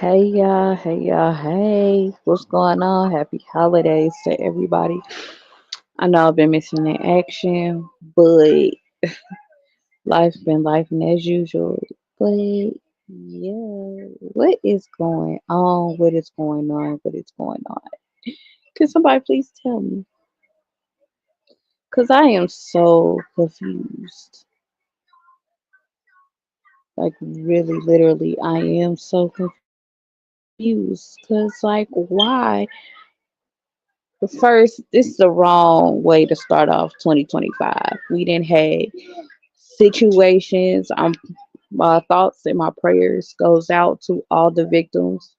Hey. What's going on? Happy holidays to everybody. I know I've been missing in action, but life's been life as usual. But yeah, what is going on? What is going on? What is going on? Can somebody please tell me? Because I am so confused. Like, really, literally, I am so confused. Because, like, why? First, this is the wrong way to start off 2025. We didn't have situations. My thoughts and my prayers goes out to all the victims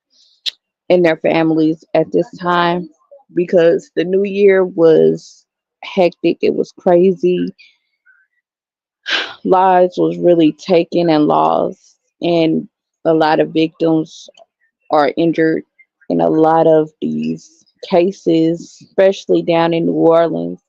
and their families at this time because the new year was hectic. It was crazy. Lives was really taken and lost, and a lot of victims are injured in a lot of these cases, especially down in New Orleans.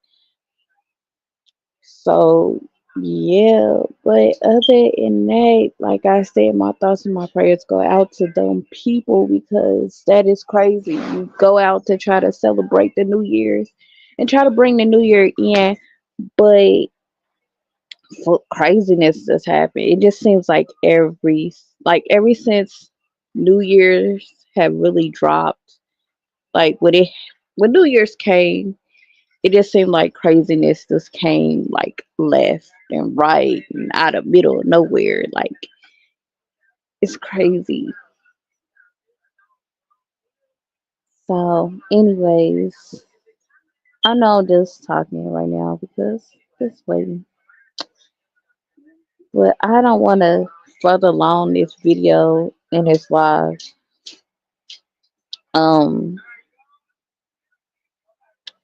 So yeah, but other than that, like I said, my thoughts and my prayers go out to them people because that is crazy. You go out to try to celebrate the New Year's and try to bring the New Year in, but for craziness just happened. It just seems like ever since New Year's have really dropped, like when New Year's came, it just seemed like craziness just came like left and right and out of middle of nowhere. Like it's crazy. So, anyways, I know I'm just talking right now because just waiting, but I don't want to further along this video in this live. Um,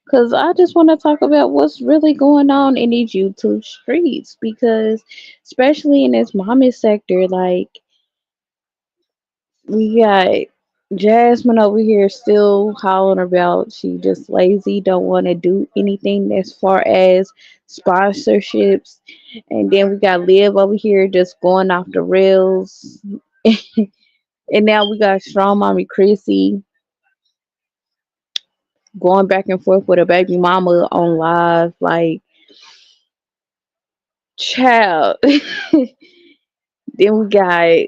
because I just want to talk about what's really going on in these YouTube streets because, especially in this mommy sector, like we got Jasmine over here still hollering about she just lazy, don't want to do anything as far as sponsorships. And then we got Liv over here just going off the rails. And now we got Strong Mommy Chrissy going back and forth with a baby mama on live. Like, child. Then we got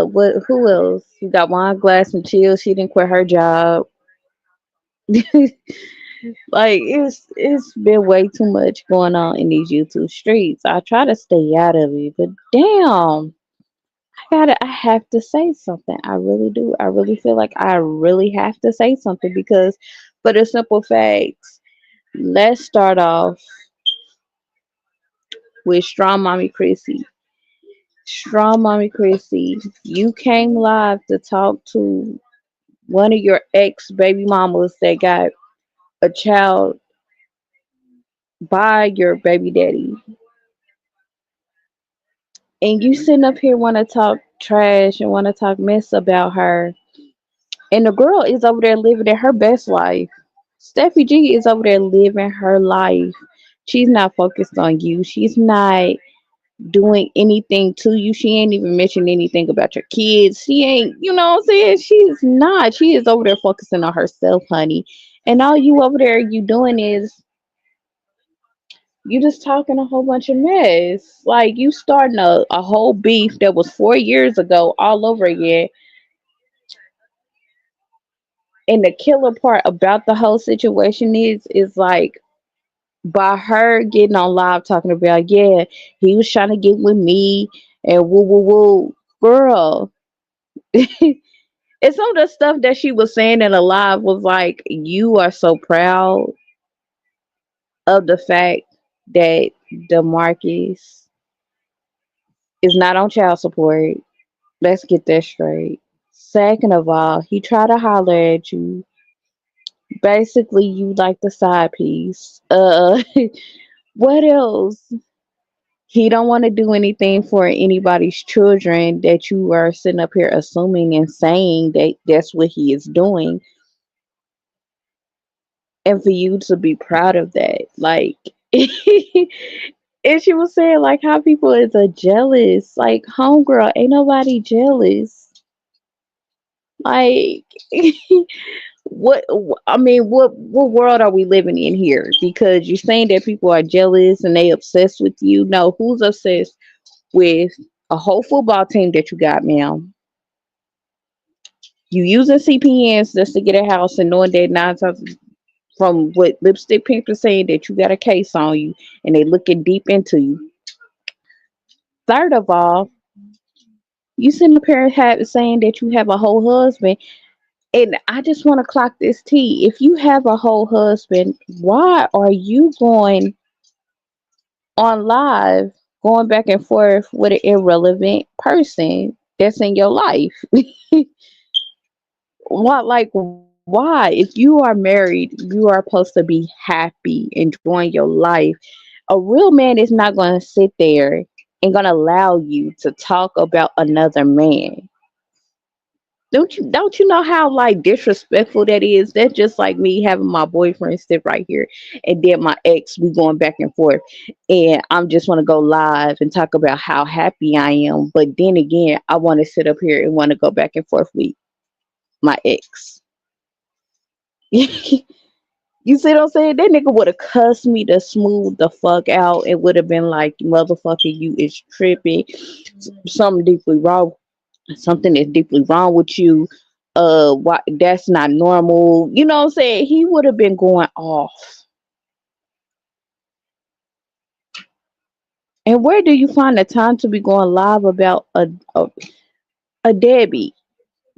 what who else? We got Wine Glass and Chill. She didn't quit her job. Like it's been way too much going on in these YouTube streets. I try to stay out of it, but damn, I have to say something. I really do. I really feel like I really have to say something because for the simple facts, let's start off with Strong Mommy Chrissy. Strong Mommy Chrissy, you came live to talk to one of your ex baby mamas that got a child by your baby daddy, and you sitting up here want to talk trash and want to talk mess about her, and the girl is over there living her best life. Steffi G is over there living her life. She's not focused on you. She's not doing anything to you. She ain't even mentioned anything about your kids. She ain't, you know what I'm saying? She is not. She is over there focusing on herself, honey. And all you over there you doing is you just talking a whole bunch of mess. Like you starting a whole beef that was 4 years ago all over again. And the killer part about the whole situation is like by her getting on live talking about, yeah, he was trying to get with me and woo woo woo. Girl, and some of the stuff that she was saying in the live was like, you are so proud of the fact that DeMarcus is not on child support. Let's get that straight. Second of all, he tried to holler at you. Basically, you like the side piece. What else? He don't want to do anything for anybody's children that you are sitting up here assuming and saying that that's what he is doing, and for you to be proud of that, like And she was saying like how people is a jealous. Like homegirl, ain't nobody jealous. Like what I mean, what world are we living in here? Because you're saying that people are jealous and they obsessed with you. No, who's obsessed with a whole football team that you got, ma'am? You using CPNs just to get a house and knowing that nine times from what Lipstick Pink is saying that you got a case on you and they looking deep into you. Third of all, you sitting up here saying that you have a whole husband. And I just want to clock this T. If you have a whole husband, why are you going on live, going back and forth with an irrelevant person that's in your life? What, like, why? If you are married, you are supposed to be happy, enjoying your life. A real man is not going to sit there and going to allow you to talk about another man. Don't you know how like disrespectful that is? That's just like me having my boyfriend sit right here and then my ex we going back and forth and I'm just want to go live and talk about how happy I am. But then again, I want to sit up here and want to go back and forth with my ex. You see what I'm saying? That nigga would have cussed me to smooth the fuck out. It would have been like, motherfucker, you is tripping. Something deeply wrong. Something is deeply wrong with you. Why that's not normal. You know what I'm saying? He would have been going off. And where do you find the time to be going live about a deadbeat?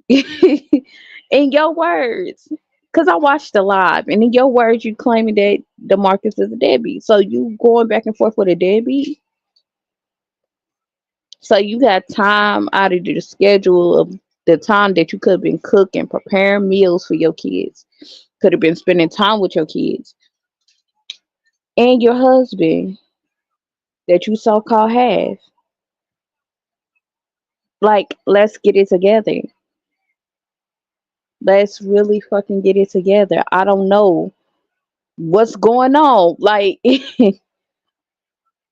In your words. Because I watched the live, and in your words, you claiming that DeMarcus is a deadbeat. So you going back and forth with a deadbeat? So you got time out of the schedule of the time that you could have been cooking, preparing meals for your kids, could have been spending time with your kids and your husband that you so called have. Like, let's get it together. Let's really fucking get it together. I don't know what's going on. Like,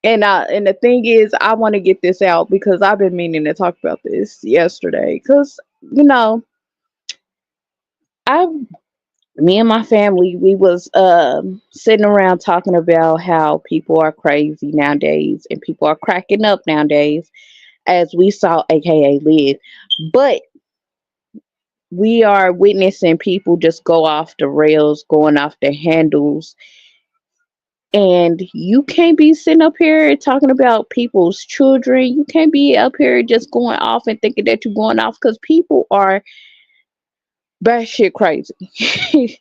and the thing is, I want to get this out because I've been meaning to talk about this yesterday. Cause you know, I me and my family we was sitting around talking about how people are crazy nowadays and people are cracking up nowadays as we saw aka live, but we are witnessing people just go off the rails, going off the handles, and you can't be sitting up here talking about people's children. You can't be up here just going off and thinking that you're going off because people are batshit crazy.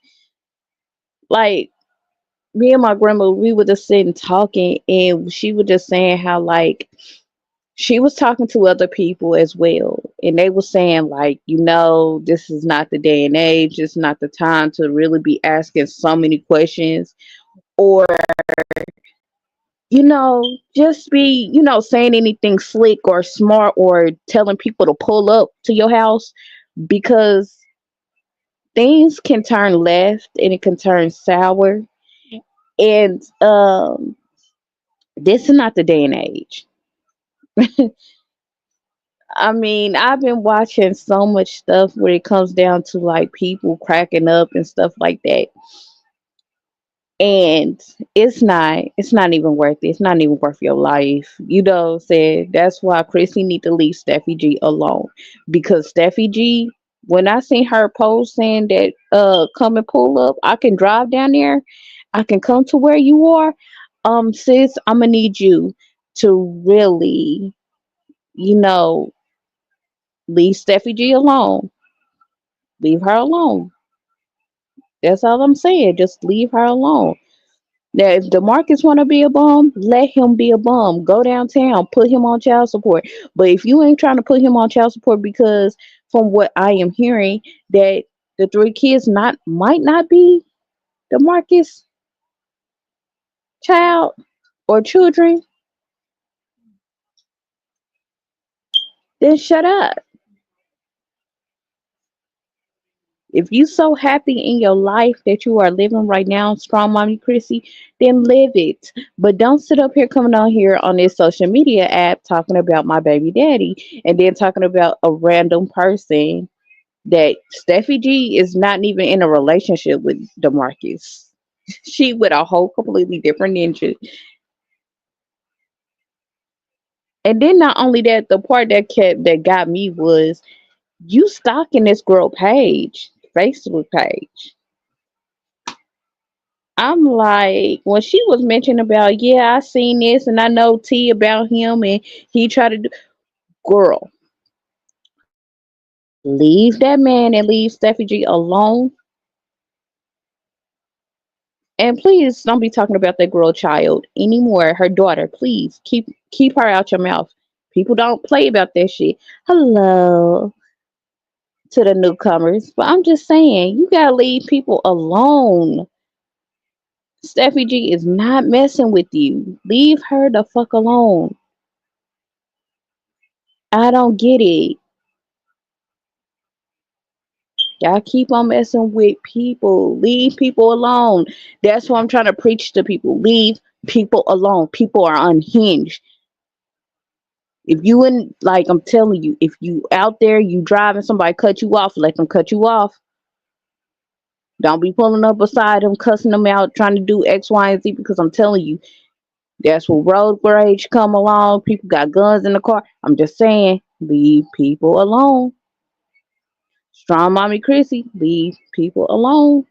Like me and my grandma, we were just sitting talking, and she was just saying how like she was talking to other people as well, and they were saying like, this is not the day and age. It's not the time to really be asking so many questions, or just be saying anything slick or smart or telling people to pull up to your house because things can turn left and it can turn sour, and this is not the day and age. I mean, I've been watching so much stuff where it comes down to like people cracking up and stuff like that. And it's not even worth it. It's not even worth your life. Said that's why Chrissy need to leave Steffi G alone. Because Steffi G, when I seen her post saying that come and pull up, I can drive down there, I can come to where you are. Sis, I'm gonna need you to really, you know, leave Steffi G alone. Leave her alone. That's all I'm saying. Just leave her alone. Now, if Demarcus want to be a bum, let him be a bum. Go downtown, put him on child support. But if you ain't trying to put him on child support, because from what I am hearing, that the three kids might not be Demarcus child or children, then shut up. If you so happy in your life that you are living right now, strong mommy Chrissy, then live it. But don't sit up here coming on here on this social media app talking about my baby daddy and then talking about a random person that Steffi G is not even in a relationship with Demarcus. She with a whole completely different ninja. And then not only that, the part that got me was you stalking this girl page, Facebook page. I'm like, when she was mentioning about, yeah, I seen this and I know T about him and he tried to do, girl, leave that man and leave Steffi G alone. And please don't be talking about that girl child anymore. Her daughter, please keep her out your mouth. People don't play about that shit. Hello to the newcomers, but I'm just saying, you gotta leave people alone. Steffi G is not messing with you. Leave her the fuck alone. I don't get it. Y'all keep on messing with people. Leave people alone. That's what I'm trying to preach to people. Leave people alone. People are unhinged. If you in like I'm telling you, if you out there, you driving, somebody cut you off, let them cut you off. Don't be pulling up beside them, cussing them out, trying to do X, Y, and Z because I'm telling you, that's what road rage come along. People got guns in the car. I'm just saying, leave people alone. Strong mommy Chrissy, leave people alone.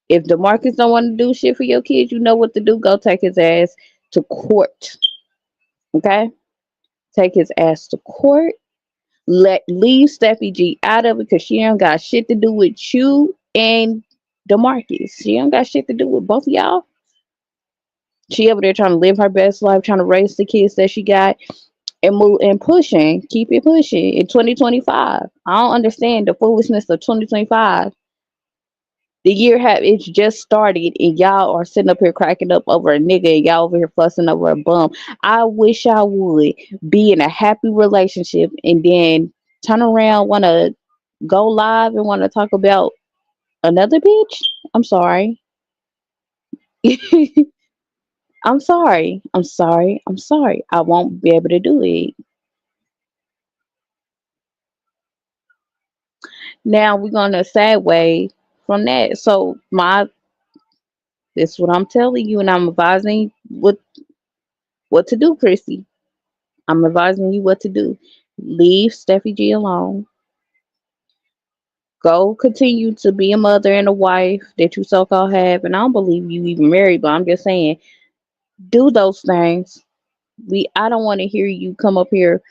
If Demarcus don't want to do shit for your kids, you know what to do. Go take his ass to court. Okay? Take his ass to court. Leave Steffi G out of it because she ain't got shit to do with you and Demarcus. She ain't got shit to do with both of y'all. She over there trying to live her best life, trying to raise the kids that she got and move and pushing, keep it pushing in 2025. I don't understand the foolishness of 2025. The year have it's just started and y'all are sitting up here cracking up over a nigga and y'all over here fussing over a bum. I wish I would be in a happy relationship and then turn around wanna go live and wanna talk about another bitch. I'm sorry. I'm sorry. I'm sorry. I'm sorry. I won't be able to do it. Now we're gonna segue from that. So my this is what I'm telling you and I'm advising what to do, Chrissy. I'm advising you what to do. Leave Steffi G alone. Go continue to be a mother and a wife that you so called have. And I don't believe you even married, but I'm just saying, do those things. I don't want to hear you come up here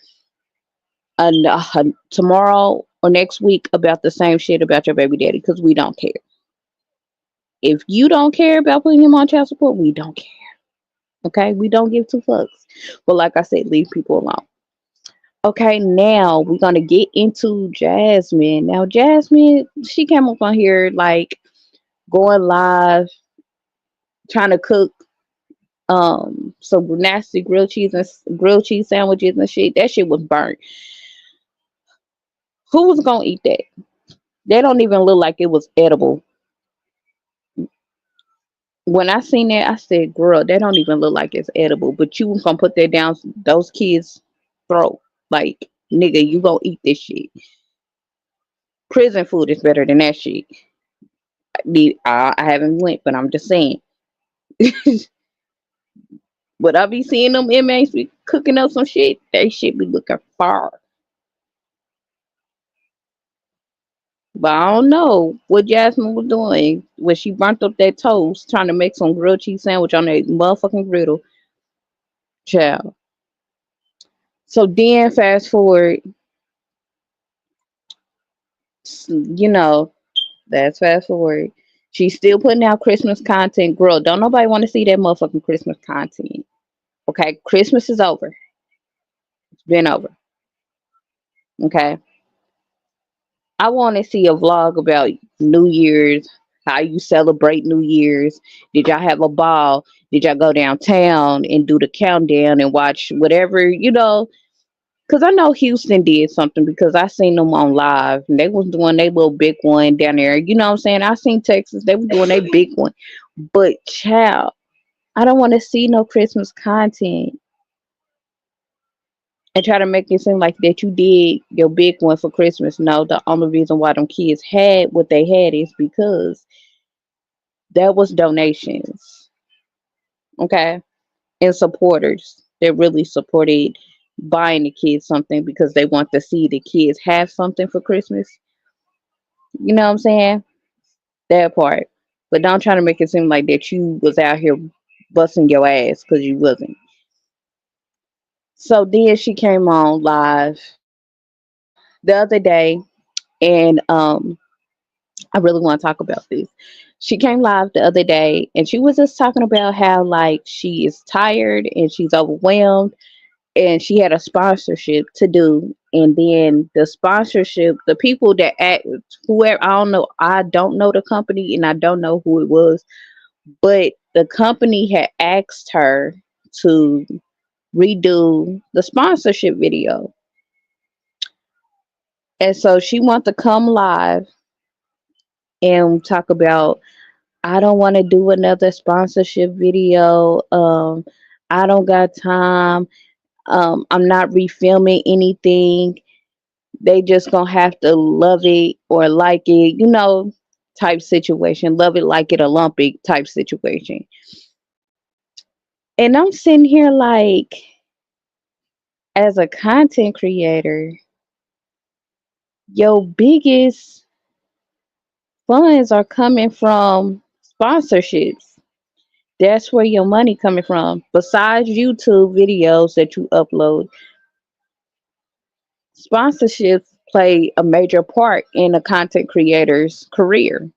tomorrow or next week about the same shit about your baby daddy because we don't care. If you don't care about putting him on child support, we don't care. Okay, we don't give two fucks. But like I said, leave people alone. Okay, now we're gonna get into Jasmine. Now, Jasmine, she came up on here like going live, trying to cook some nasty grilled cheese sandwiches and shit. That shit was burnt. Who was gonna eat that? They don't even look like it was edible. When I seen that, I said, "Girl, that don't even look like it's edible." But you was gonna put that down those kids' throat, like nigga, you gonna eat this shit. Prison food is better than that shit. I haven't went, but I'm just saying. But I be seeing them inmates be cooking up some shit. They should be looking far. But I don't know what Jasmine was doing when she burnt up that toast trying to make some grilled cheese sandwich on that motherfucking griddle. Child. So then fast forward, you know, that's fast forward. She's still putting out Christmas content. Girl, don't nobody want to see that motherfucking Christmas content. Okay, Christmas is over. It's been over. Okay. I want to see a vlog about New Year's, how you celebrate New Year's. Did y'all have a ball? Did y'all go downtown and do the countdown and watch whatever, you know? Cause I know Houston did something because I seen them on live and they was doing their little big one down there. You know what I'm saying? I seen Texas, they were doing their big one. But child, I don't want to see no Christmas content and try to make it seem like that you did your big one for Christmas. No, the only reason why them kids had what they had is because that was donations. Okay. And supporters that really supported buying the kids something because they want to see the kids have something for Christmas. You know what I'm saying? That part. But don't try to make it seem like that you was out here busting your ass because you wasn't. So then she came on live the other day, and I really want to talk about this. She came live the other day and she was just talking about how like she is tired and she's overwhelmed and she had a sponsorship to do, and then the sponsorship, the people that act, whoever, I don't know the company and I don't know who it was, but the company had asked her to redo the sponsorship video, and so she wanted to come live and talk about, I don't want to do another sponsorship video, I don't got time, I'm not refilming anything, they just gonna have to love it or like it, type situation. Love it, like it, Olympic type situation. And I'm sitting here like, as a content creator, your biggest funds are coming from sponsorships. That's where your money coming from. Besides YouTube videos that you upload, sponsorships play a major part in a content creator's career.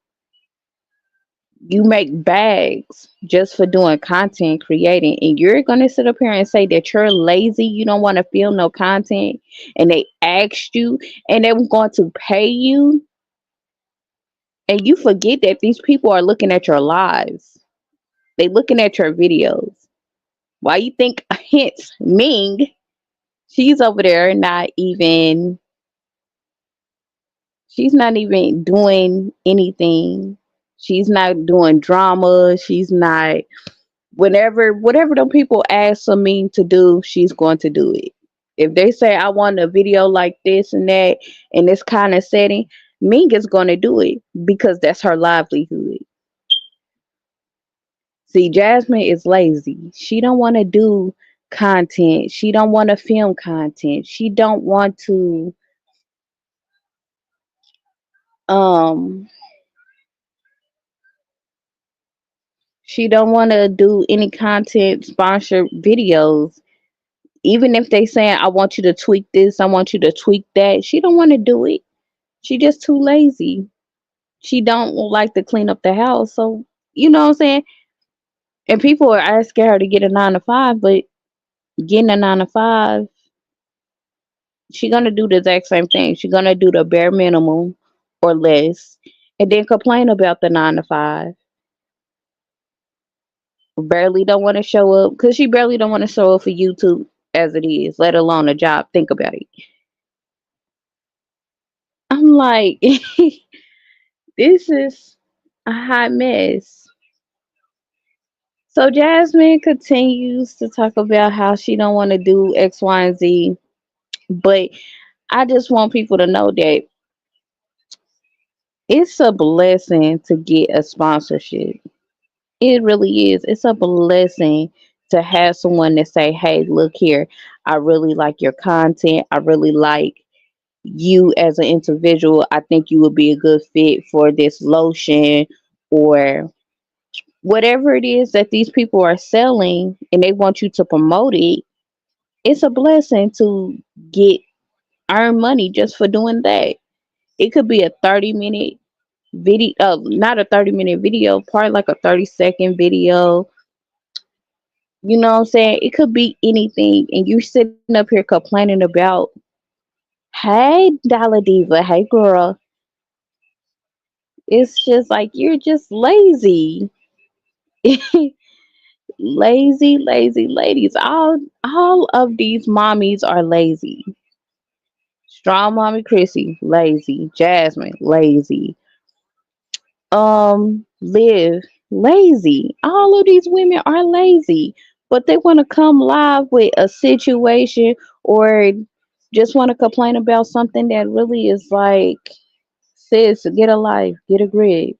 You make bags just for doing content creating, and you're going to sit up here and say that you're lazy, you don't want to film no content, and they asked you and they were going to pay you, and you forget that these people are looking at your lives, they looking at your videos. Why you think hence Ming, she's over there she's not even doing anything, she's not doing drama, she's not, whatever them people ask me to do, she's going to do it. If they say I want a video like this and that in this kind of setting, Ming is going to do it because that's her livelihood. See, Jasmine is lazy. She don't want to do content. She don't want to film content. Um she don't want to do any content sponsored videos. Even if they saying I want you to tweak this, I want you to tweak that, she don't want to do it. She just too lazy. She don't like to clean up the house. So, you know what I'm saying? And people are asking her to get a 9 to 5, but getting a 9 to 5, she gonna do the exact same thing. She gonna do the bare minimum or less, and then complain about the 9 to 5. Barely don't want to show up because she barely don't want to show up for YouTube as it is, let alone a job. Think about it. I'm like, this is a hot mess. So Jasmine continues to talk about how she don't want to do X, Y, and Z, but I just want people to know that it's a blessing to get a sponsorship. It really is. It's a blessing to have someone that say, "Hey, look here. I really like your content. I really like you as an individual. I think you would be a good fit for this lotion or whatever it is that these people are selling and they want you to promote it." It's a blessing to get earn money just for doing that. It could be a 30-minute video, not a 30-minute video, probably like a 30-second video. You know what I'm saying? It could be anything, and you sitting up here complaining about, hey, Dollar Diva, hey, girl. It's just like you're just lazy. Lazy, lazy ladies. All of these mommies are lazy. Strong mommy Chrissy, lazy. Jasmine, lazy. Liv, lazy. All of these women are lazy, but they want to come live with a situation or just want to complain about something that really is like, sis, get a life, get a grip.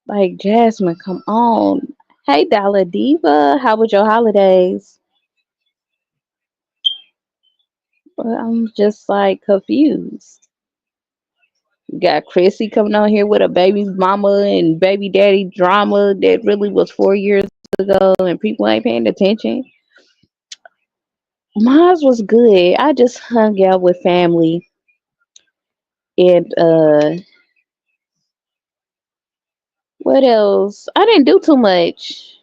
Like Jasmine, come on. Hey, Dollar Diva, how was your holidays? Well, I'm just like confused. Got Chrissy coming on here with a baby mama and baby daddy drama that really was 4 years ago, and people ain't paying attention. Mine was good. I just hung out with family and what else? I didn't do too much.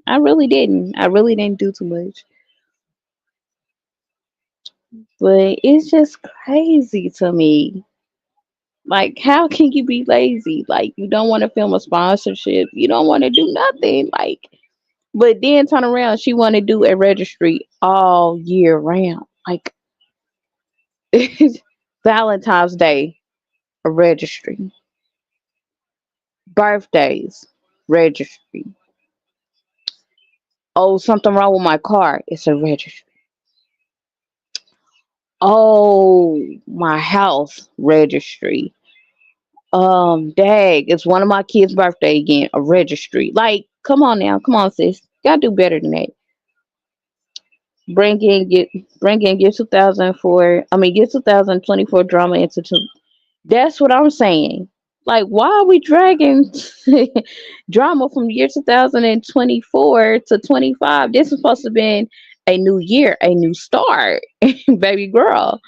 I really didn't. I really didn't do too much. But it's just crazy to me. Like, how can you be lazy? Like, you don't want to film a sponsorship. You don't want to do nothing. Like, but then turn around, she want to do a registry all year round. Like, Valentine's Day, a registry. Birthdays, registry. Oh, something wrong with my car. It's a registry. Oh, my house registry. Dag, it's one of my kids' birthday again. A registry. Like, come on now, come on, sis. Gotta do better than that. Bring in get bring in get 2004. I mean, get 2024 drama into two. That's what I'm saying. Like, why are we dragging drama from year 2024 to 25? This is supposed to be a new year, a new start, baby girl.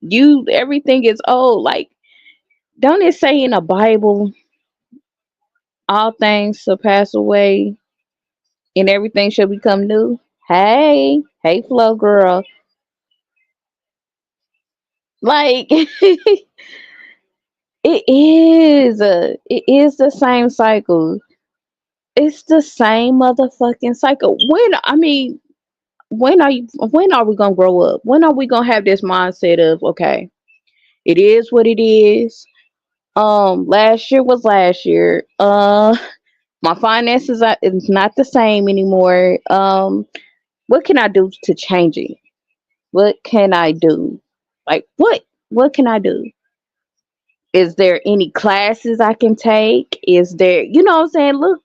You everything is old. Like, don't it say in the Bible, all things shall pass away and everything shall become new? Hey, hey, Flo girl. Like, it is the same cycle. It's the same motherfucking cycle. When are we gonna grow up? When are we gonna have this mindset of, okay, it is what it is. Last year was last year. My finances are it's not the same anymore. What can I do to change it? What can I do? Like, what can I do? Is there any classes I can take? Is there, what I'm saying? Look,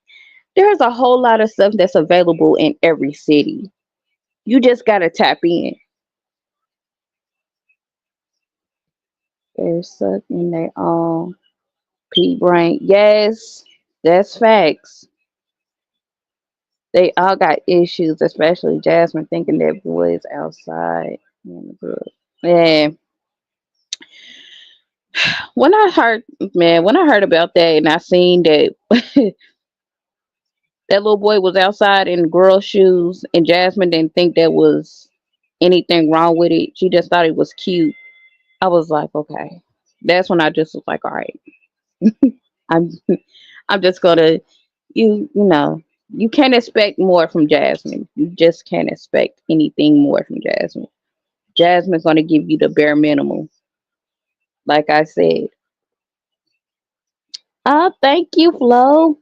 there's a whole lot of stuff that's available in every city. You just gotta tap in. They're stuck in their own pea brain. Yes, that's facts. They all got issues, especially Jasmine thinking that boys outside in the group. Yeah. When I heard when I heard about that and I seen that that little boy was outside in girl shoes and Jasmine didn't think there was anything wrong with it. She just thought it was cute. I was like, okay. That's when I just was like, all right, I'm I'm just gonna you can't expect more from Jasmine. You just can't expect anything more from Jasmine. Jasmine's gonna give you the bare minimum. Like I said. Thank you, Flo.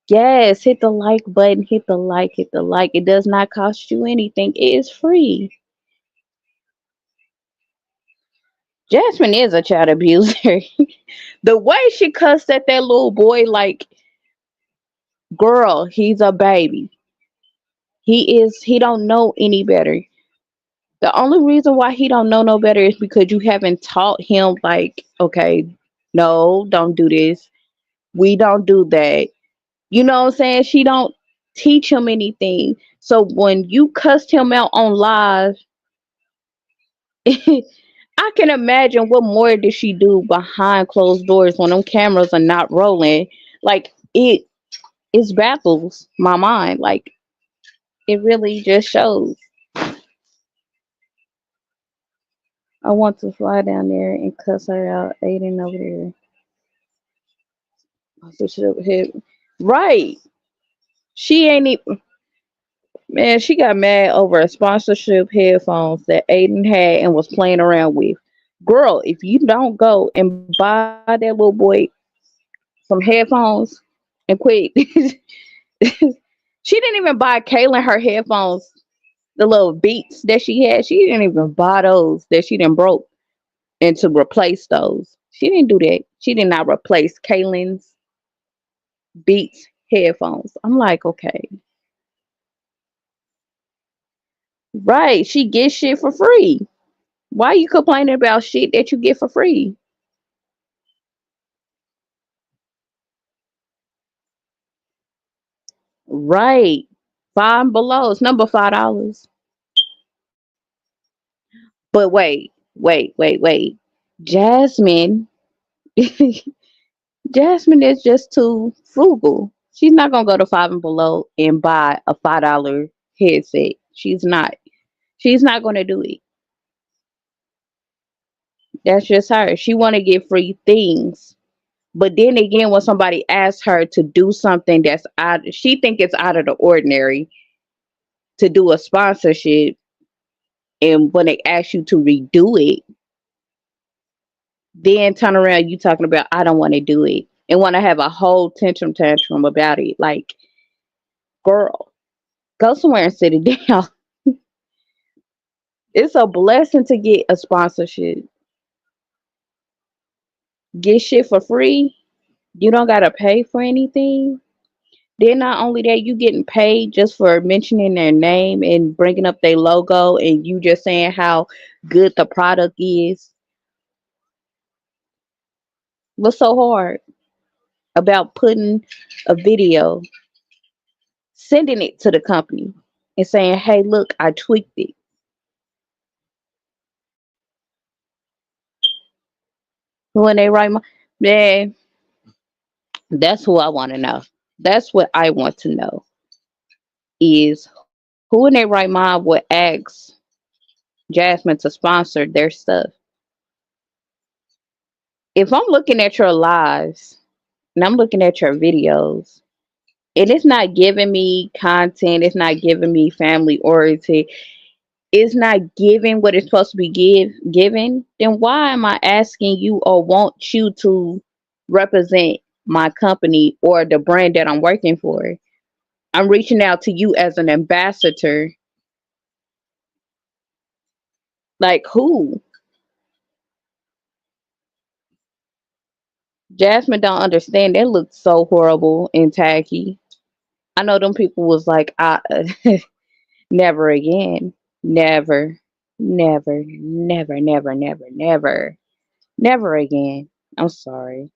Yes, hit the like button, hit the like, hit the like. It does not cost you anything. It is free. Jasmine is a child abuser. The way she cussed at that little boy, like, girl, he's a baby. He don't know any better. The only reason why he don't know no better is because you haven't taught him, like, okay, no, don't do this. We don't do that. You know what I'm saying? She don't teach him anything. So when you cussed him out on live, I can imagine what more did she do behind closed doors when them cameras are not rolling. Like, it baffles my mind. Like, it really just shows. I want to fly down there and cuss her out. Aiden over there. So she over here. Right. She ain't even. Man, she got mad over a sponsorship headphones that Aiden had and was playing around with. Girl, if you don't go and buy that little boy some headphones and quit. She didn't even buy Kaylin her headphones, the little beats that she had. She didn't even buy those that she done broke and to replace those. She didn't do that. She did not replace Kaylin's Beats headphones. I'm like, okay, right. She gets shit for free. Why you complaining about shit that you get for free? Right. Five and below. It's number $5. But wait. Jasmine, Jasmine is just too frugal. She's not gonna go to Five and Below and buy a $5 headset. She's not. She's not gonna do it. That's just her. She wanna get free things. But then again, when somebody asks her to do something that's out, she think it's out of the ordinary to do a sponsorship, and when they ask you to redo it, then turn around you talking about I don't want to do it and want to have a whole tantrum about it. Like, girl, go somewhere and sit it down. It's a blessing to get a sponsorship. Get shit for free. You don't gotta pay for anything. Then not only that, you getting paid just for mentioning their name and bringing up their logo, and you just saying how good the product is. What's so hard about putting a video, sending it to the company, and saying, "Hey, look, I tweaked it." When they write my man, that's who I want to know. That's what I want to know is who in their right mind would ask Jasmine to sponsor their stuff. If I'm looking at your lives and I'm looking at your videos and it's not giving me content, it's not giving me family oriented, it's not giving what it's supposed to be given, then why am I asking you or want you to represent my company or the brand that I'm working for? I'm reaching out to you as an ambassador. Like who? Jasmine don't understand. That looked so horrible and tacky. I know them people was like, I never again. Never. Never. Never again. I'm sorry.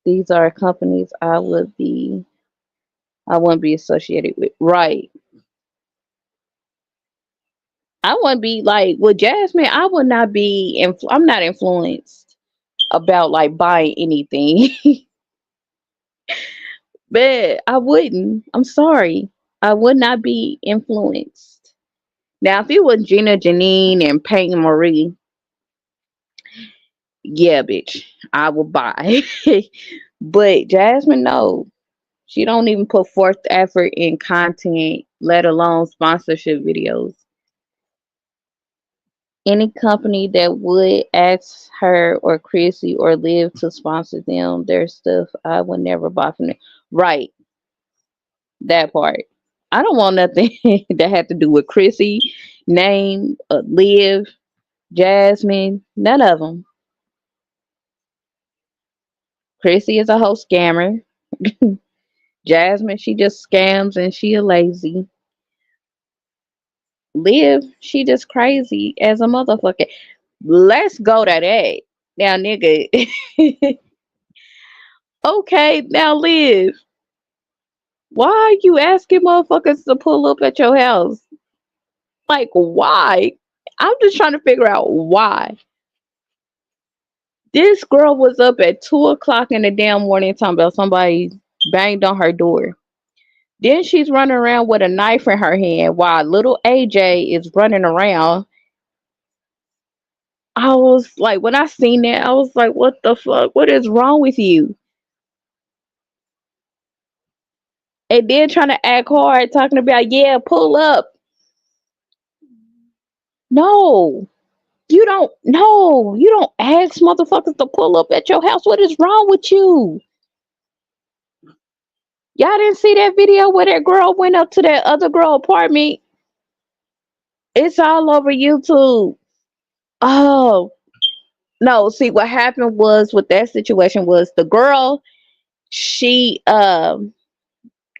These are companies I wouldn't be associated with. Right. I wouldn't be like with Jasmine, I would not be I'm not influenced about like buying anything. But I wouldn't. I'm sorry. I would not be influenced. Now if it was Gina Janine and Peyton Marie, yeah, bitch, I would buy. But Jasmine, no. She don't even put forth effort in content, let alone sponsorship videos. Any company that would ask her or Chrissy or Liv to sponsor them, their stuff, I would never buy from them. Right, that part. I don't want nothing that had to do with Chrissy, name, Liv, Jasmine, none of them. Chrissy is a whole scammer. Jasmine, she just scams and she a lazy. Liv, she just crazy as a motherfucker. Let's go to that. Now, nigga. Okay, now Liv. Why are you asking motherfuckers to pull up at your house? Like, why? I'm just trying to figure out why. This girl was up at 2 o'clock in the damn morning talking about somebody banged on her door. Then she's running around with a knife in her hand while little AJ is running around. I was like, when I seen that, I was like, what the fuck? What is wrong with you? and then trying to act hard, talking about, yeah, pull up. No, you don't. No, you don't ask motherfuckers to pull up at your house. What is wrong with you? Y'all didn't see that video where that girl went up to that other girl apartment? It's all over YouTube. Oh no! See, what happened was with that situation was the girl. She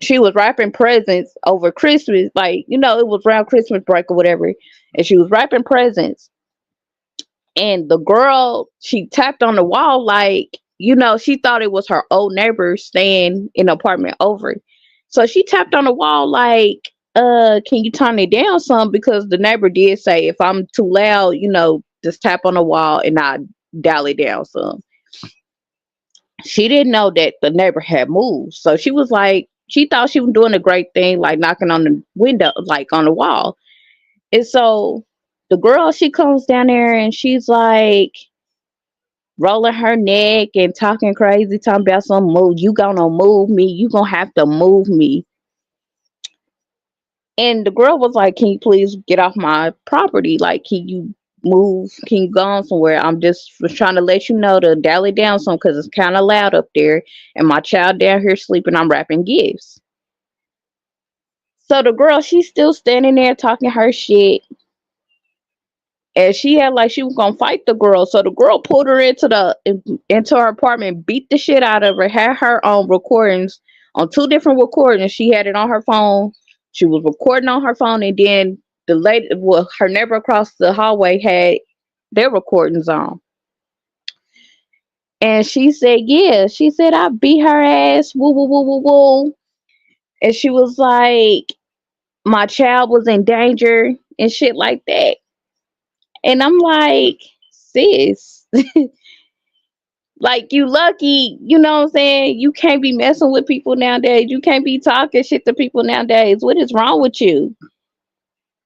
she was wrapping presents over Christmas, like it was around Christmas break or whatever, and she was wrapping presents. And the girl, she tapped on the wall, like she thought it was her old neighbor staying in the apartment over. So she tapped on the wall, like, can you turn it down some? Because the neighbor did say, if I'm too loud, just tap on the wall and I dial it down some. She didn't know that the neighbor had moved. So she was like, she thought she was doing a great thing, like knocking on the window, like on the wall. And so the girl, she comes down there and she's like rolling her neck and talking crazy, talking about some move. You gonna move me. You gonna have to move me. And the girl was like, can you please get off my property? Like, can you move? Can you go on somewhere? I'm just was trying to let you know to dial it down some because it's kind of loud up there. And my child down here sleeping, I'm wrapping gifts. So the girl, she's still standing there talking her shit. And she had like she was gonna fight the girl. So the girl pulled her into her apartment, beat the shit out of her, had her on recordings on two different recordings. She had it on her phone. She was recording on her phone, and then the lady, well, her neighbor across the hallway had their recordings on. And she said, yeah, she said I beat her ass, woo woo woo woo woo. And she was like, my child was in danger and shit like that. And I'm like, sis, like you lucky, you know what I'm saying? You can't be messing with people nowadays. You can't be talking shit to people nowadays. What is wrong with you?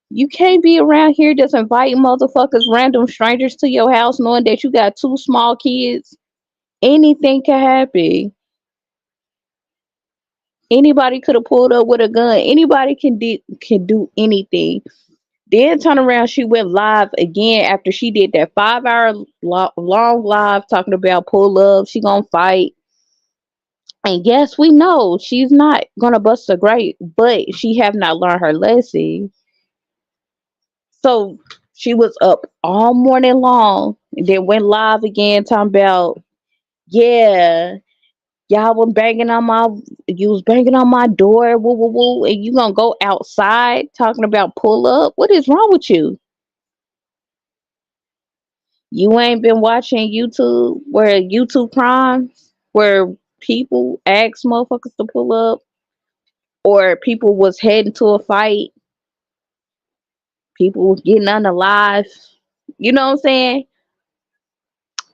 You can't be around here just inviting motherfuckers, random strangers to your house knowing that you got two small kids. Anything can happen. Anybody could have pulled up with a gun. Anybody can do anything. Then turn around, she went live again after she did that 5 hour long live talking about pull up. She gonna fight. And yes, we know she's not gonna bust a grape, but she have not learned her lesson. So she was up all morning long and then went live again talking about, yeah, y'all was banging on my you was banging on my door, woo woo woo, and you gonna go outside talking about pull up? What is wrong with you? You ain't been watching YouTube where YouTube crimes where people ask motherfuckers to pull up or people was heading to a fight, people was getting unalive. You know what I'm saying?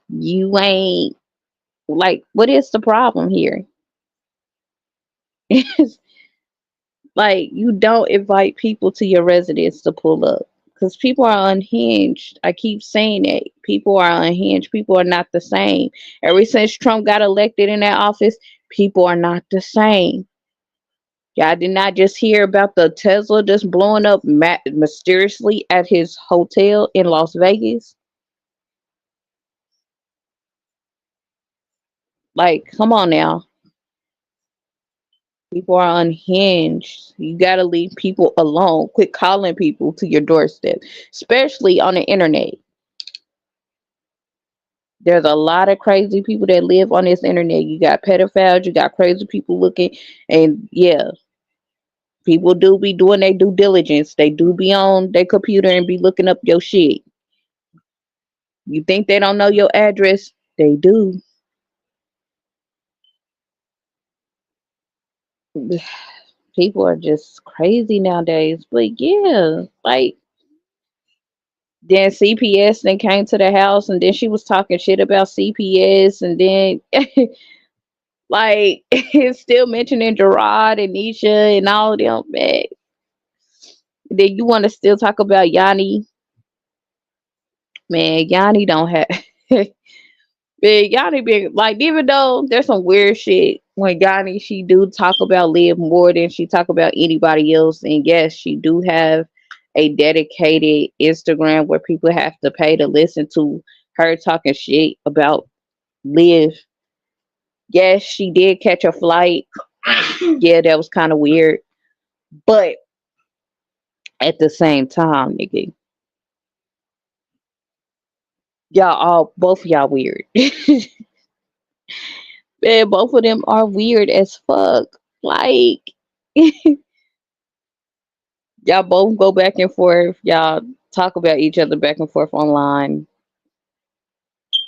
You ain't like what is the problem here? It's like you don't invite people to your residence to pull up. Because people are unhinged. I keep saying that. People are unhinged. People are not the same. Ever since Trump got elected in that office, people are not the same. Y'all did not just hear about the Tesla just blowing up mysteriously at his hotel in Las Vegas. Like, come on now. People are unhinged. You gotta leave people alone. Quit calling people to your doorstep, especially on the internet. There's a lot of crazy people that live on this internet. You got pedophiles, you got crazy people looking, and yeah, people do be doing their due diligence. They do be on their computer and be looking up your shit. You think they don't know your address? They do. People are just crazy nowadays. But yeah, like then CPS then came to the house and then she was talking shit about CPS and then like it's still mentioning Gerard and Nisha and all of them. Man. Then you want to still talk about Yanni? Man, Yanni don't have Big Yanni big like even though there's some weird shit when Yanni she do talk about Liv more than she talk about anybody else. And yes, she do have a dedicated Instagram where people have to pay to listen to her talking shit about Liv. Yes, she did catch a flight. Yeah, that was kind of weird. But at the same time, nigga, y'all all both of y'all weird. Man, both of them are weird as fuck. Like y'all both go back and forth. Y'all talk about each other back and forth online.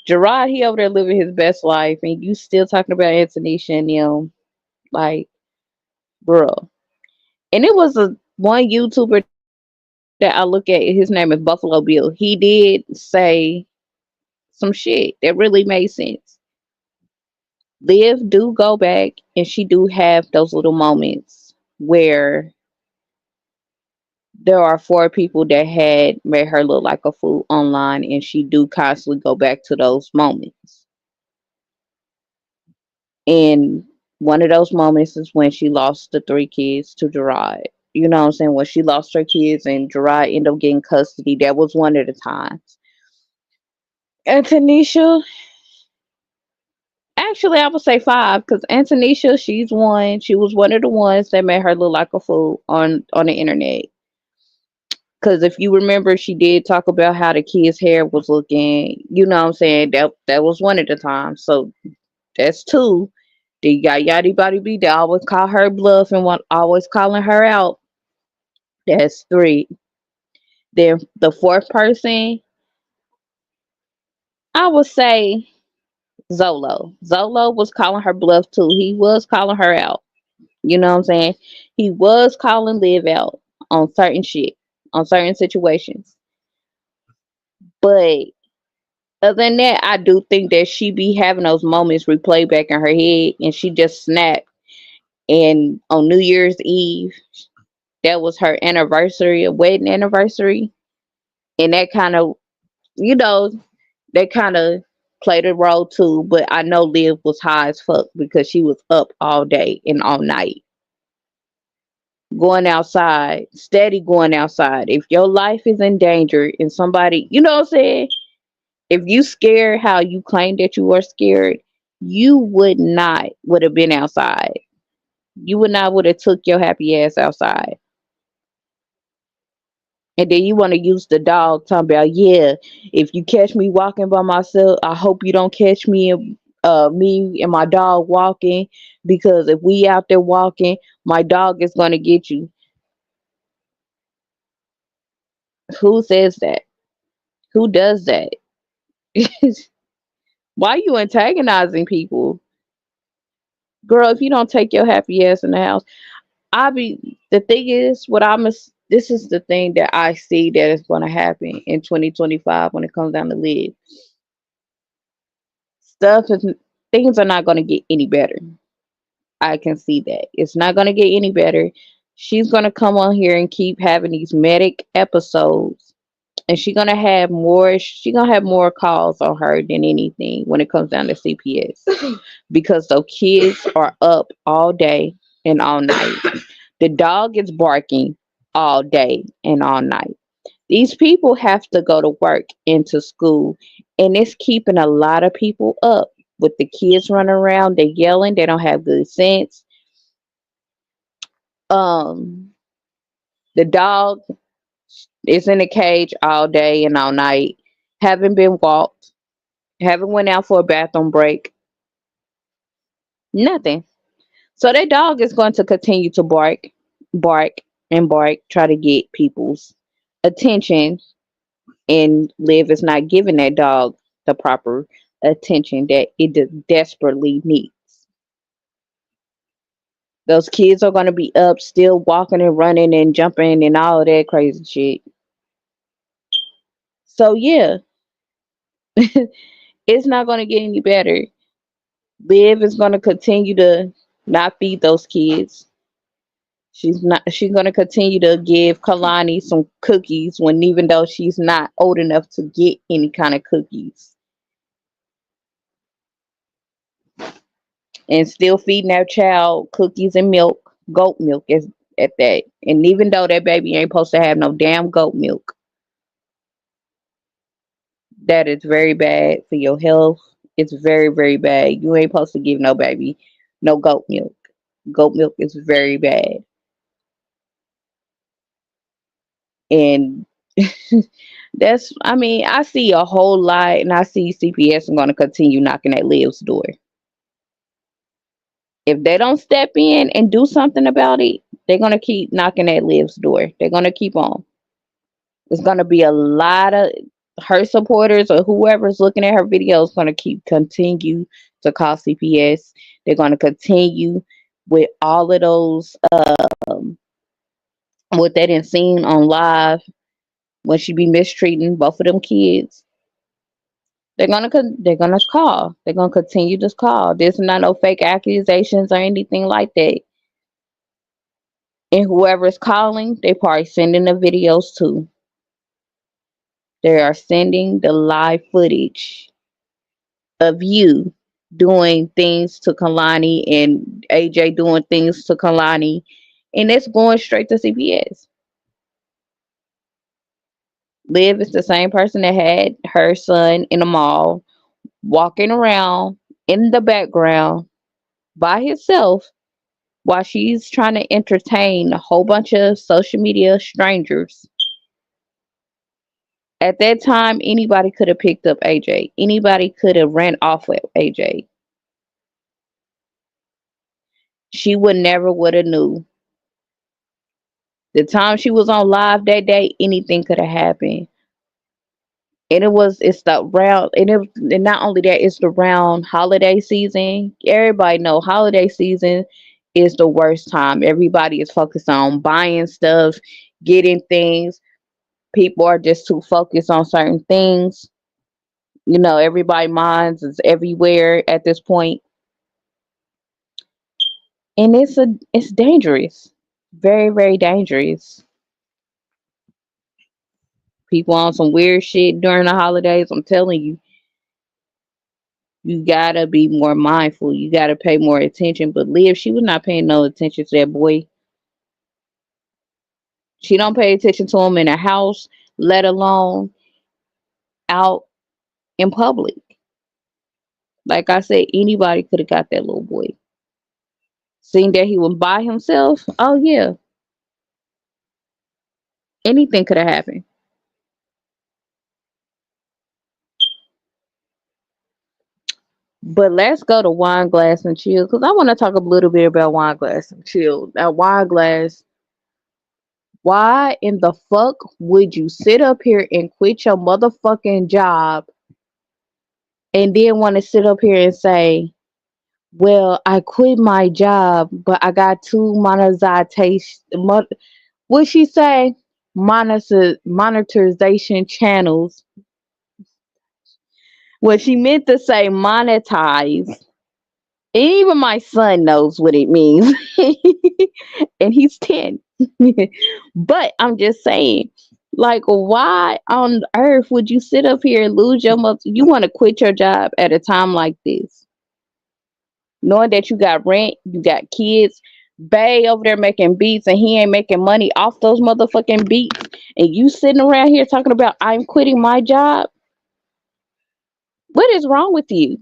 Gerard, he over there living his best life, and you still talking about Antonisha and them. Like, bro. And it was a one YouTuber that I look at. His name is Buffalo Bill. He did say some shit that really made sense. Liv do go back, and she do have those little moments where there are four people that had made her look like a fool online, and she do constantly go back to those moments. And one of those moments is when she lost the three kids to Gerard. You know what I'm saying? When she lost her kids and Gerard ended up getting custody, that was one of the times. And Tanisha, actually, I would say five because Antonisha, she's one. She was one of the ones that made her look like a fool on the internet. Because if you remember, she did talk about how the kid's hair was looking. You know what I'm saying? That was one of the times. So that's two. Then you got Yachty Body B. They always call her bluff and want always calling her out. That's three. Then the fourth person, I would say Zolo. Zolo was calling her bluff too. He was calling her out. You know what I'm saying? He was calling Liv out on certain shit, on certain situations. But other than that, I do think that she be having those moments replay back in her head and she just snapped. And on New Year's Eve, that was her anniversary, a wedding anniversary. And that kind of, you know, that kind of played a role too. But I know Liv was high as fuck because she was up all day and all night going outside, steady going outside. If your life is in danger and somebody, you know what I'm saying? If you scared how you claim that you were scared, you would have been outside. You would not would have took your happy ass outside. And then you want to use the dog talking about, yeah, if you catch me walking by myself, I hope you don't catch me and my dog walking because if we out there walking, my dog is gonna get you. Who says that? Who does that? Why are you antagonizing people? Girl, if you don't take your happy ass in the house, I be the thing is what this is the thing that I see that is gonna happen in 2025 when it comes down to live. Stuff is Things are not gonna get any better. I can see that. It's not gonna get any better. She's gonna come on here and keep having these medic episodes and she gonna have more calls on her than anything when it comes down to CPS because those kids are up all day and all night. The dog is barking all day and all night. These people have to go to work and to school, and it's keeping a lot of people up with the kids running around. They're yelling. They don't have good sense. Um, the dog is in a cage all day and all night. Haven't been walked. Haven't went out for a bathroom break. Nothing. So that dog is going to continue to bark, and bark, try to get people's attention, and Liv is not giving that dog the proper attention that it desperately needs. Those kids are going to be up, still walking and running and jumping and all of that crazy shit. So yeah, it's not going to get any better. Liv is going to continue to not feed those kids. She's gonna continue to give Kalani some cookies when even though she's not old enough to get any kind of cookies. and still feeding that child cookies and milk, goat milk is at that. And even though that baby ain't supposed to have no damn goat milk, that is very bad for your health. It's very, very bad. You ain't supposed to give no baby no goat milk. Goat milk is very bad. And I mean, I see a whole lot, and I see CPS going to continue knocking at Liv's door. If they don't step in and do something about it, they're going to keep knocking at Liv's door. They're going to keep on. There's going to be a lot of her supporters or whoever's looking at her videos going to continue to call CPS. They're going to continue with all of those what they didn't seen on live when she be mistreating both of them kids. They're gonna call. They're gonna continue to call. There's not no fake accusations or anything like that. And whoever's calling, they probably sending the videos too. They are sending the live footage of you doing things to Kalani and AJ doing things to Kalani, and it's going straight to CPS. Liv is the same person that had her son in the mall, walking around in the background by himself while she's trying to entertain a whole bunch of social media strangers. At that time, anybody could have picked up AJ. Anybody could have ran off with AJ. She would never would have knew. The time she was on live that day, anything could have happened. And it's the round, and not only that, it's the round holiday season. Everybody know holiday season is the worst time. Everybody is focused on buying stuff, getting things. People are just too focused on certain things. Everybody minds is everywhere at this point, and it's dangerous, very, very dangerous. People on some weird shit during the holidays. I'm telling you, you gotta be more mindful. You gotta pay more attention. But Liv, she was not paying no attention to that boy. She don't pay attention to him in the house, let alone out in public. Like I said, anybody could have got that little boy. Seeing that he was by himself, oh yeah, anything could have happened. But let's go to Wine Glass and Chill, because I want to talk a little bit about Wine Glass and Chill. Now, Wine Glass, why in the fuck would you sit up here and quit your motherfucking job and then want to sit up here and say, well, I quit my job, but I got two monetization, what she say? Monetization channels. What she meant to say monetize. And even my son knows what it means. And he's 10. But I'm just saying, like, why on earth would you sit up here and lose your mother? You want to quit your job at a time like this, knowing that you got rent, you got kids. Bay over there making beats and he ain't making money off those motherfucking beats. And you sitting around here talking about I'm quitting my job. What is wrong with you?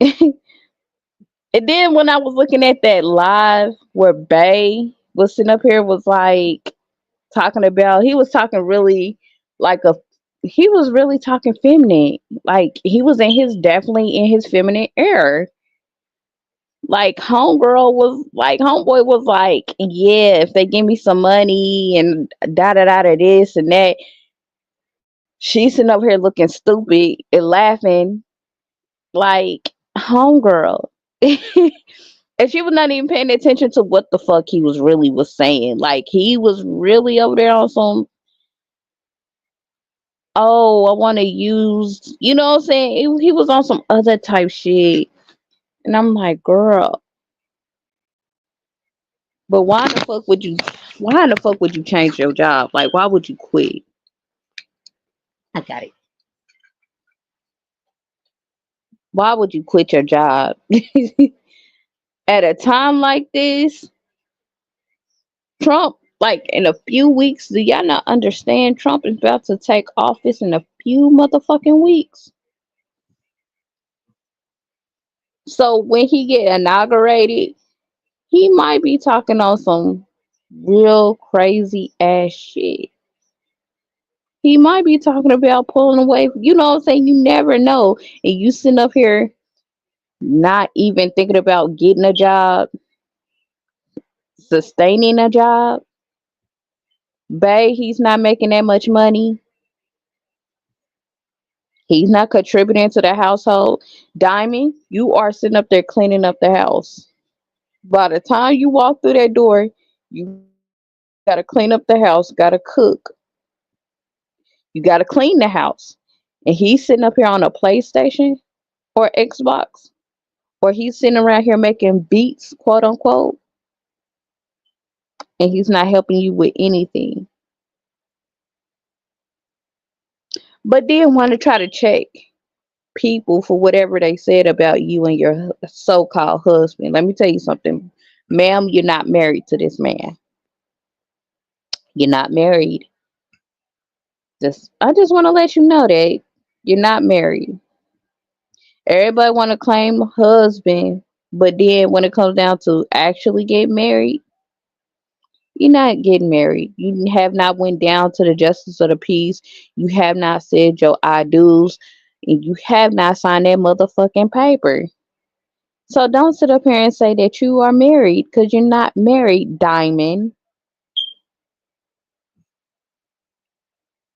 And then when I was looking at that live where Bay was sitting up here, was like talking about, he was talking really like he was really talking feminine. Like he was definitely in his feminine era. Like homeboy was like, yeah, if they give me some money and da da da da this and that. She's sitting up here looking stupid and laughing like homegirl. And she was not even paying attention to what the fuck he was saying. Like he was really over there on some, oh, I want to use, you know what I'm saying? He was on some other type shit. And I'm like, girl, but why in the fuck would you change your job? Like, why would you quit? I got it. Why would you quit your job? At a time like this, Trump, like in a few weeks, do y'all not understand? Trump is about to take office in a few motherfucking weeks. So when he get inaugurated, he might be talking on some real crazy ass shit. He might be talking about pulling away. You know what I'm saying? You never know. And you sitting up here not even thinking about getting a job, sustaining a job. Bae, he's not making that much money. He's not contributing to the household. Diamond, you are sitting up there cleaning up the house. By the time you walk through that door, you gotta clean up the house, gotta cook, you gotta clean the house. And he's sitting up here on a PlayStation or Xbox, or he's sitting around here making beats, quote unquote, and he's not helping you with anything. But then want to try to check people for whatever they said about you and your so-called husband. Let me tell you something, ma'am. You're not married to this man. You're not married. Just I just want to let you know that you're not married. Everybody want to claim husband, but then when it comes down to actually get married, you're not getting married. You have not went down to the justice of the peace. You have not said your I do's, and you have not signed that motherfucking paper. So don't sit up here and say that you are married because you're not married, Diamond.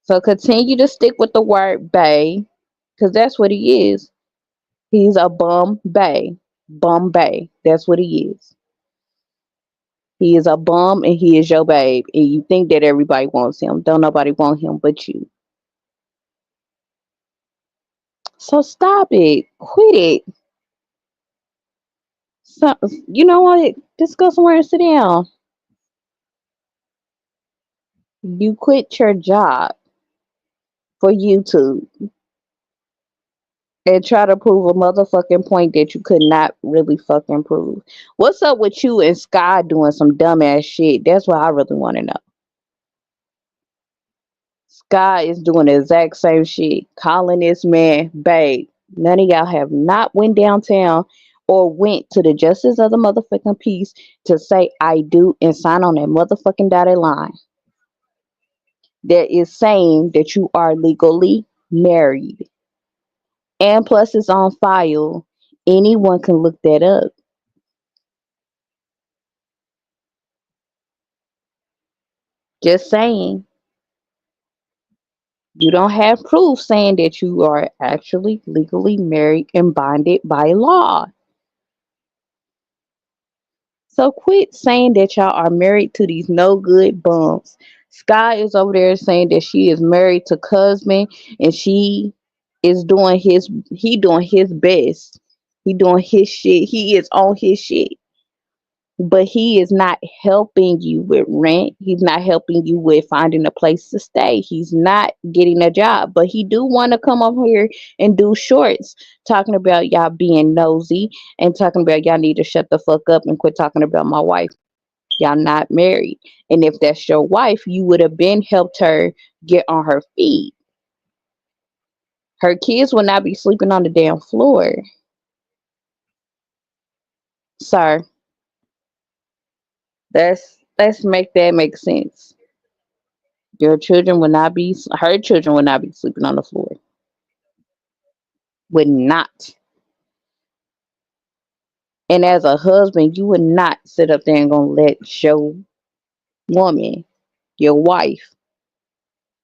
So continue to stick with the word bay because that's what he is. He's a bum bay. Bum bay. That's what he is. He is a bum and he is your babe. And you think that everybody wants him. Don't nobody want him but you. So stop it. Quit it. So, you know what? Just go somewhere and sit down. You quit your job for YouTube and try to prove a motherfucking point that you could not really fucking prove. What's up with you and Sky doing some dumbass shit? That's what I really want to know. Sky is doing the exact same shit, calling this man babe. None of y'all have not went downtown or went to the justice of the motherfucking peace to say I do and sign on that motherfucking dotted line that is saying that you are legally married. And plus it's on file. Anyone can look that up. Just saying. You don't have proof saying that you are actually legally married and bonded by law. So quit saying that y'all are married to these no good bums. Sky is over there saying that she is married to Cosman and she is doing he doing his best. He doing his shit. He is on his shit. But he is not helping you with rent. He's not helping you with finding a place to stay. He's not getting a job. But he do want to come over here and do shorts talking about y'all being nosy and talking about y'all need to shut the fuck up and quit talking about my wife. Y'all not married. And if that's your wife, you would have been helped her get on her feet. Her kids will not be sleeping on the damn floor. Sir, let's make that make sense. Your children will not be, her children will not be sleeping on the floor. Would not. And as a husband, you would not sit up there and gonna let your woman, your wife,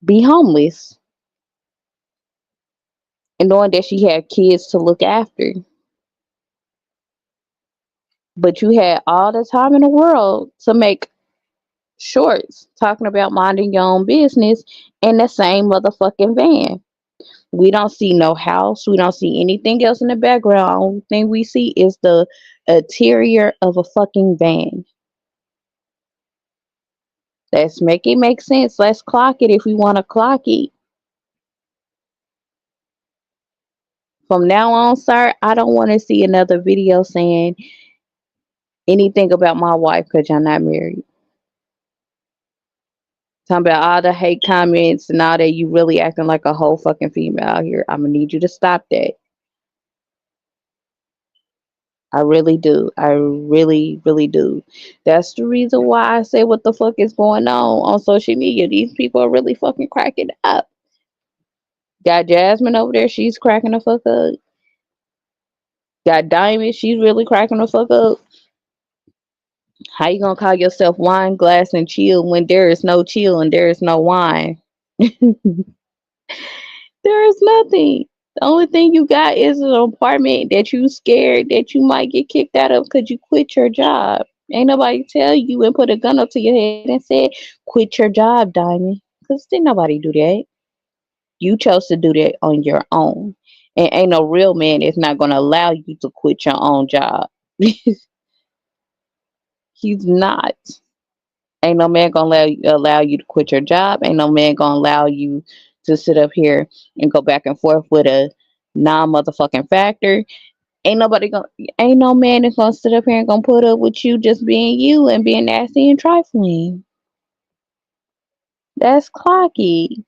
be homeless and knowing that she had kids to look after. But you had all the time in the world to make shorts talking about minding your own business in the same motherfucking van. We don't see no house. We don't see anything else in the background. Only thing we see is the interior of a fucking van. Let's make it make sense. Let's clock it if we want to clock it. From now on, sir, I don't want to see another video saying anything about my wife because y'all not married. Talking about all the hate comments and all that. You really acting like a whole fucking female out here. I'm gonna need you to stop that. I really do. I really, really do. That's the reason why I say what the fuck is going on social media. These people are really fucking cracking up. Got Jasmine over there. She's cracking the fuck up. Got Diamond. She's really cracking the fuck up. How you gonna call yourself wine glass and chill when there is no chill and there is no wine? There is nothing. The only thing you got is an apartment that you scared that you might get kicked out of because you quit your job. Ain't nobody tell you and put a gun up to your head and said, quit your job, Diamond. Because didn't nobody do that. You chose to do that on your own. And ain't no real man is not going to allow you to quit your own job. He's not. Ain't no man gonna allow you to quit your job. Ain't no man gonna allow you to sit up here and go back and forth with a non motherfucking factor. Ain't nobody gonna ain't no man that's gonna sit up here and gonna put up with you just being you and being nasty and trifling. That's clocky.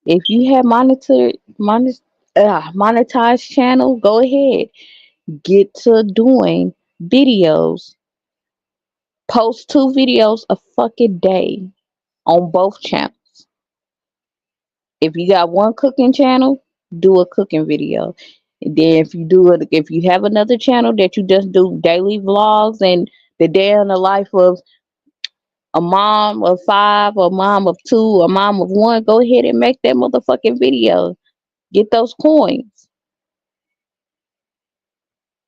If you have monetized channel, go ahead. Get to doing videos. Post 2 videos a fucking day on both channels. If you got one cooking channel, do a cooking video. And then if you have another channel that you just do daily vlogs and the day in the life of a mom of five, a mom of two, a mom of one, go ahead and make that motherfucking video. Get those coins.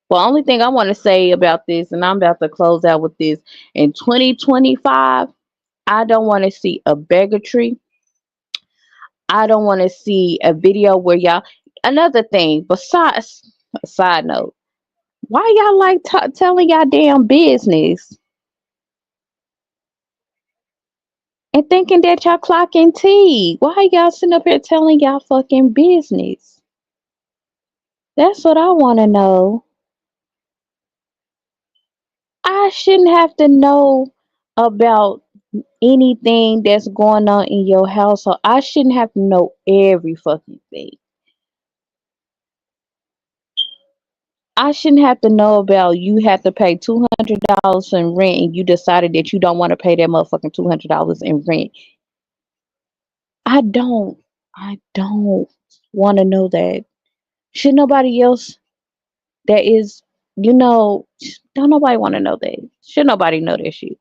Well, only thing I want to say about this, and I'm about to close out with this, in 2025, I don't want to see a bigotry. I don't want to see a video where y'all. Another thing, besides, a side note, why y'all like telling y'all damn business and thinking that y'all clocking tea? Why y'all sitting up here telling y'all fucking business? That's what I want to know. I shouldn't have to know about anything that's going on in your household. I shouldn't have to know every fucking thing. I shouldn't have to know about you have to pay $200 in rent and you decided that you don't want to pay that motherfucking $200 in rent. I don't. I don't want to know that. Should nobody else that is, you know, don't nobody want to know that. Should nobody know that shit.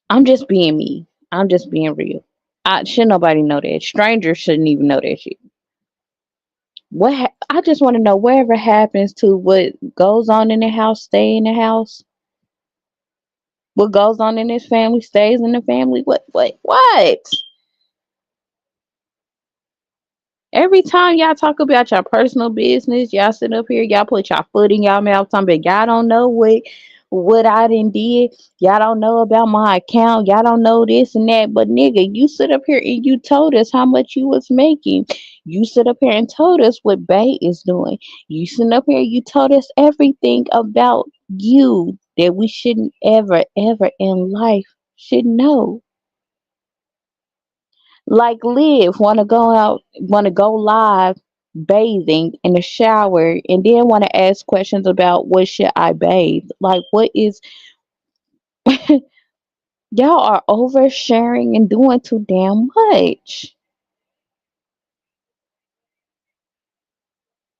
I'm just being me. I'm just being real. Should nobody know that. Strangers shouldn't even know that shit. I just want to know whatever happens to what goes on in the house, stay in the house. What goes on in this family stays in the family. What? Every time y'all talk about your personal business, y'all sit up here, y'all put your foot in y'all mouth, talking about y'all don't know what I done did. Y'all don't know about my account. Y'all don't know this and that. But nigga, you sit up here and you told us how much you was making. You sit up here and told us what Bay is doing. You sit up here, you told us everything about you that we shouldn't ever, ever in life should know. Like Liv want to go live bathing in the shower and then want to ask questions about what should I bathe. Like what is y'all are oversharing and doing too damn much.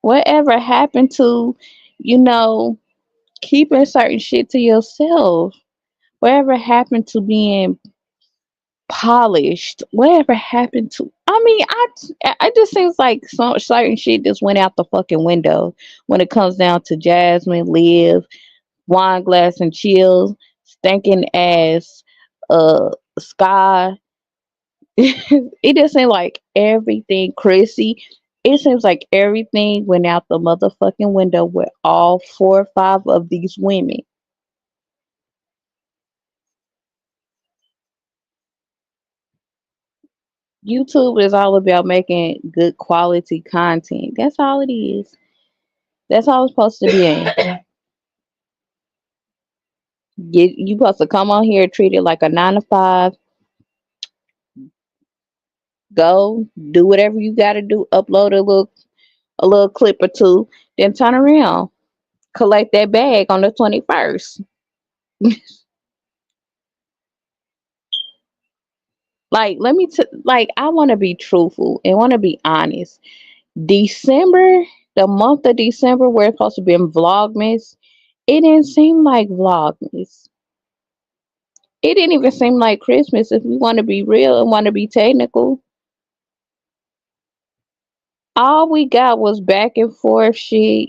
Whatever happened to, you know, keeping certain shit to yourself? Whatever happened to being polished? Whatever happened to? I mean, I just seems like some certain shit just went out the fucking window when it comes down to Jasmine, Liv, Wine Glass and Chills, stinking ass, Sky. It just seems like everything, Chrissy. It seems like everything went out the motherfucking window with all 4 or 5 of these women. YouTube is all about making good quality content. That's all it is. That's all it's supposed to be. You supposed to come on here, treat it like a 9 to 5. Go do whatever you got to do. Upload a little clip or two, then turn around, collect that bag on the 21st. Like, like, I want to be truthful and want to be honest. December, the month of December, where it's supposed to be in Vlogmas, it didn't seem like Vlogmas. It didn't even seem like Christmas if we want to be real and want to be technical. All we got was back and forth shit.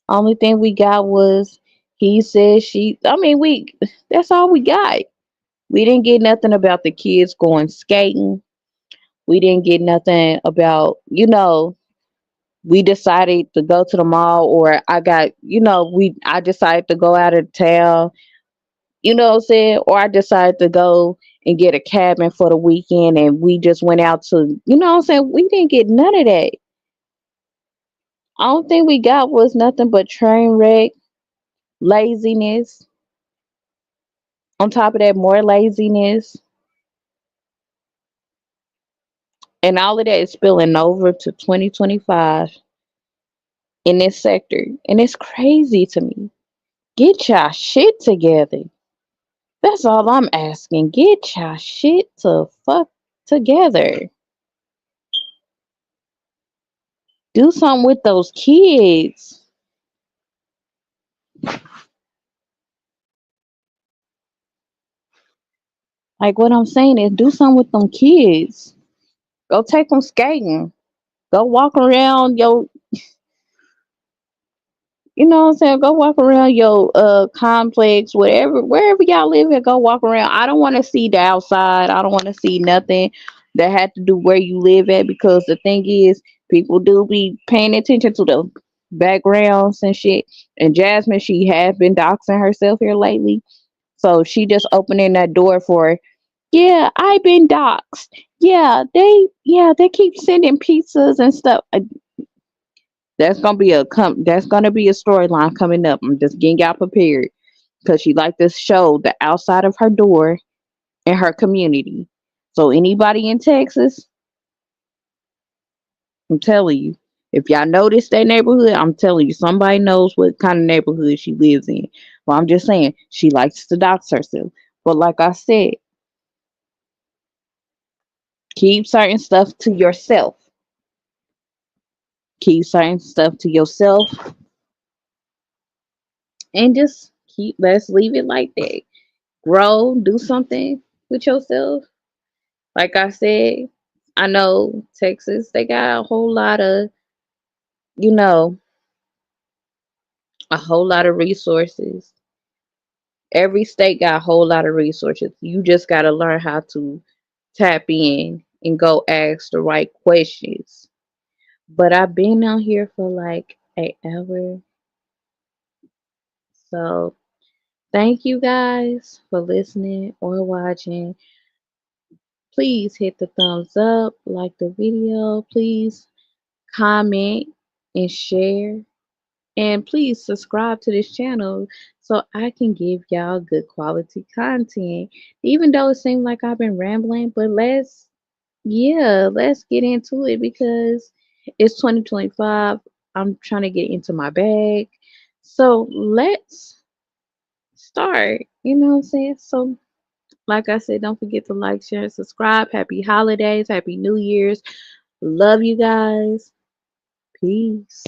Only thing we got was he said she. I mean, that's all we got. We didn't get nothing about the kids going skating. We didn't get nothing about, we decided to go to the mall, or I decided to go out of town, what I'm saying? Or I decided to go and get a cabin for the weekend and we just went out to, what I'm saying? We didn't get none of that. Only thing we got was nothing but train wreck, laziness. On top of that, more laziness. And all of that is spilling over to 2025 in this sector. And it's crazy to me. Get your shit together. That's all I'm asking. Get your shit to fuck together. Do something with those kids. Like, what I'm saying is do something with them kids. Go take them skating. Go walk around your, what I'm saying? Go walk around your complex, wherever y'all live at, go walk around. I don't want to see the outside. I don't want to see nothing that had to do where you live at, because the thing is, people do be paying attention to the backgrounds and shit. And Jasmine, she has been doxing herself here lately. So she just opening that door for, yeah, I've been doxed. Yeah, they keep sending pizzas and stuff. That's gonna be a storyline coming up. I'm just getting y'all prepared, because she like to show the outside of her door in her community. So anybody in Texas, I'm telling you, if y'all notice that neighborhood, I'm telling you, somebody knows what kind of neighborhood she lives in. Well, I'm just saying, she likes to dox herself. But like I said, keep certain stuff to yourself. Keep certain stuff to yourself, and just let's leave it like that. Grow, do something with yourself. Like I said, I know Texas, they got you know, a whole lot of resources. Every state got a whole lot of resources. You just got to learn how to tap in and go ask the right questions. But I've been out here for like an hour. So thank you guys for listening or watching. Please hit the thumbs up, like the video. Please comment and share. And please subscribe to this channel so I can give y'all good quality content. Even though it seems like I've been rambling, but let's get into it, because it's 2025. I'm trying to get into my bag. So let's start. You know what I'm saying? So, like I said, don't forget to like, share, and subscribe. Happy holidays. Happy New Year's. Love you guys. Peace.